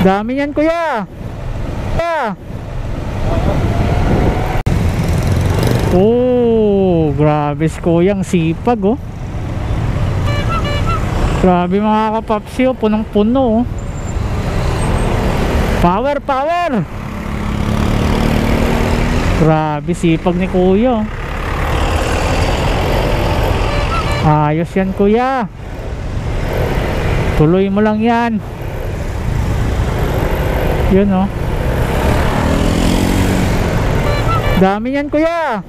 Dami yan kuya. Oh, grabe si kuyang sipag oh. Grabe mga kapapsi oh, punong puno oh. Power, power. Grabe sipag ni kuya. Ayos yan kuya. Tuloy mo lang yan. Yun oh. Dami yan kuya.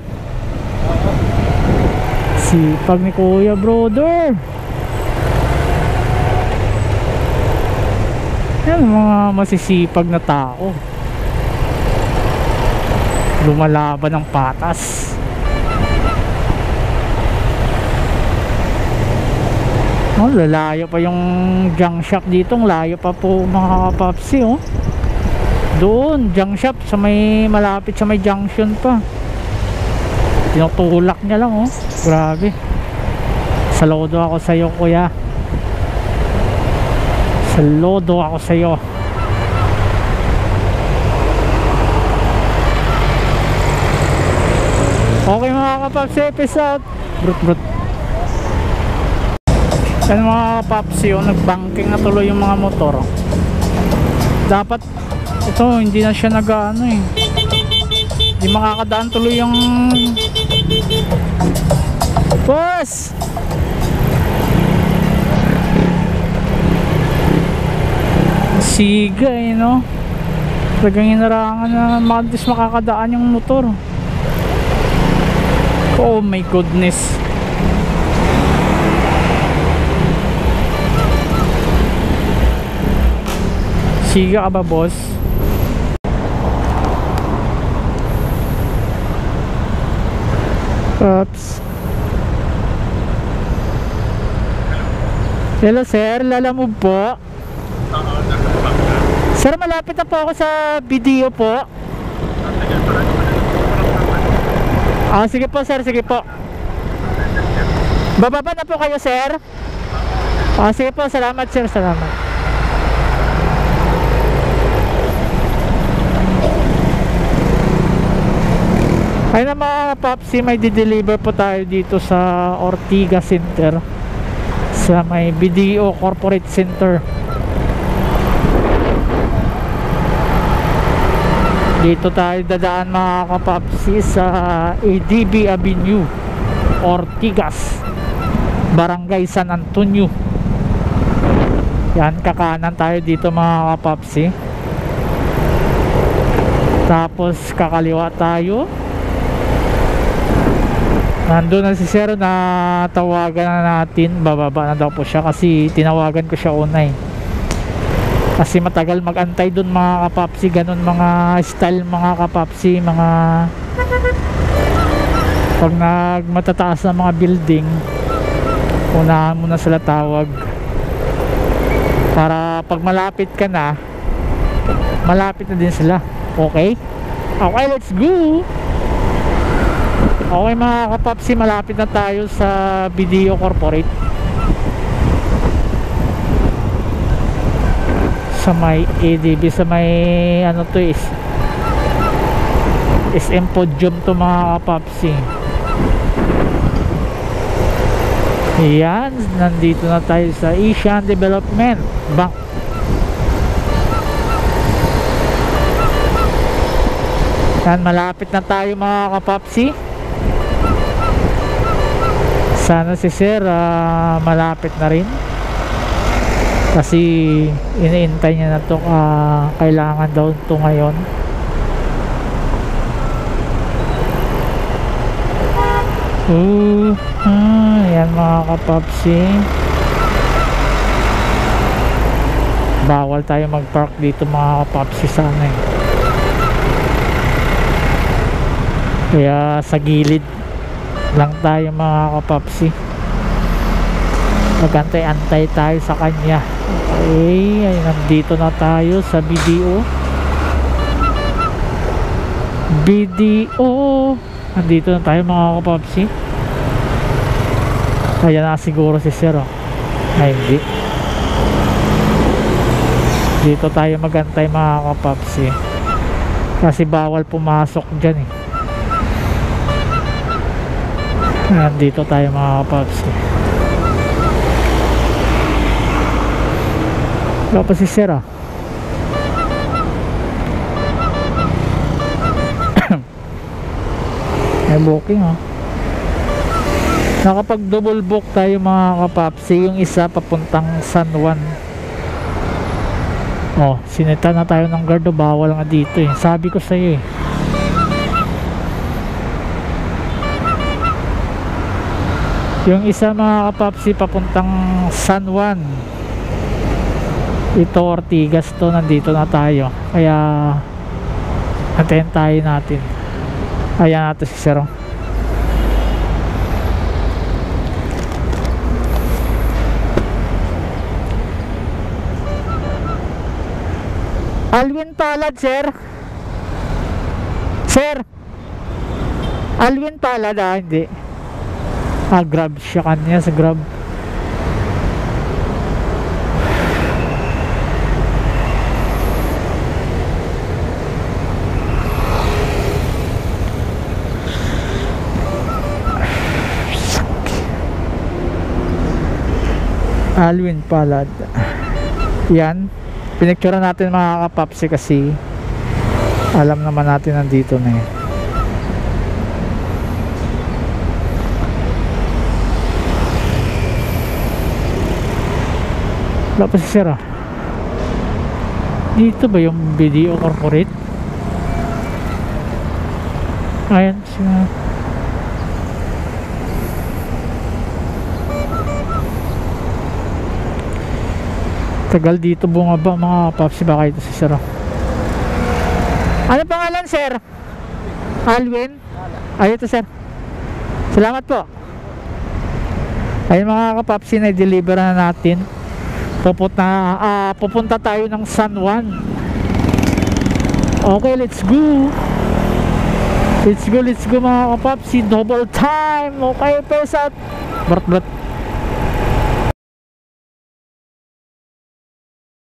Sipag ni kuya brother. Yan mga masisipag na tao. Lumalaban ng patas. Oh, lalayo pa yung junk shop dito. Layo pa po mga kapapsi oh. Doon, junk shop sa may malapit sa may junction pa. Tinutulak niya lang oh. Grabe. Saludo ako sa iyo kuya. Saludo ako sa iyo. Okay mga kapapsi, peace out. Brut. Yan mga kapapsi oh, nagbanking na tuloy yung mga motor. Dapat ito hindi na siya nag-ano eh. Hindi makakadaan tuloy yung boss. Siga eh no. Talagang inarangan na makakadaan yung motor. Oh my goodness. Siga ka ba boss? Oops. Hello sir, lalamove po. Sir, malapit na po ako sa video po. Sige po sir, sige po. Bababa na po kayo sir. Sige po, salamat sir, salamat. Ayun na mga Popsi, may di-deliver po tayo dito sa Ortigas Center, sa may BDO Corporate Center. Dito tayo dadaan mga kapapsi sa ADB Avenue, Ortigas, Barangay San Antonio. Yan, kakanan tayo dito mga kapapsi. Tapos kakaliwa tayo. Nandun na si sir, na tawagan na natin. Bababa na daw po siya kasi tinawagan ko siya una eh. Kasi matagal magantay dun mga kapapsi. Ganun mga style mga kapapsi. Mga pag matataas na mga building, unahan mo na sila tawag. Para pag malapit ka na, malapit na din sila. Okay? Okay, let's go! Okay mga kapapsi, malapit na tayo sa BDO Corporate, sa may ADB, sa may ano to is SM Podium to mga kapapsi. Yan, nandito na tayo sa Asian Development Bank. Yan, malapit na tayo mga kapapsi. Sana si sir malapit na rin kasi iniintay niya na to, kailangan daw to ngayon. Yan mga kapapsi, bawal tayo mag park dito mga kapapsi sana eh. Kaya sa gilid lang tayo mga kapapsi, magantay-antay tayo sa kanya. Okay, ay nandito na tayo sa BDO. Nandito na tayo mga kapapsi. Kaya na siguro si sir oh. Ay hindi, Dito tayo magantay mga kapapsi, kasi bawal pumasok dyan eh. Ayan, dito tayo mga kapapsi. Wala pa si sir ah. May booking oh. Nakapag double book tayo mga kapapsi. Yung isa papuntang San Juan. Oh, sinita na tayo ng guard. Bawal nga dito eh. Sabi ko sa'yo eh. Yung isa mga kapapsi papuntang San Juan. Ito Ortigas to. Nandito na tayo. Kaya antayin tayo natin. Ayan natin si Sir. Alwin Palad, sir. Sir. Alwin Palad hindi. Grab siya kanya sa Grab. Alwin Palad. Yan. Pinicturean natin mga kapapsi kasi alam naman natin nandito na yun. Wala pa si sir ah. Dito ba yung video corporate? Ayan siya. Tagal dito bumaba mga kapapsi. Baka ito si sir. Ano pangalan sir? Alwin? Ay ito sir. Salamat po. Ayun mga kapapsi, na-deliver na natin. Pupunta tayo ng San Juan. Okay, let's go. Let's go mga kapapsi. Double time. Okay, pesat. Brat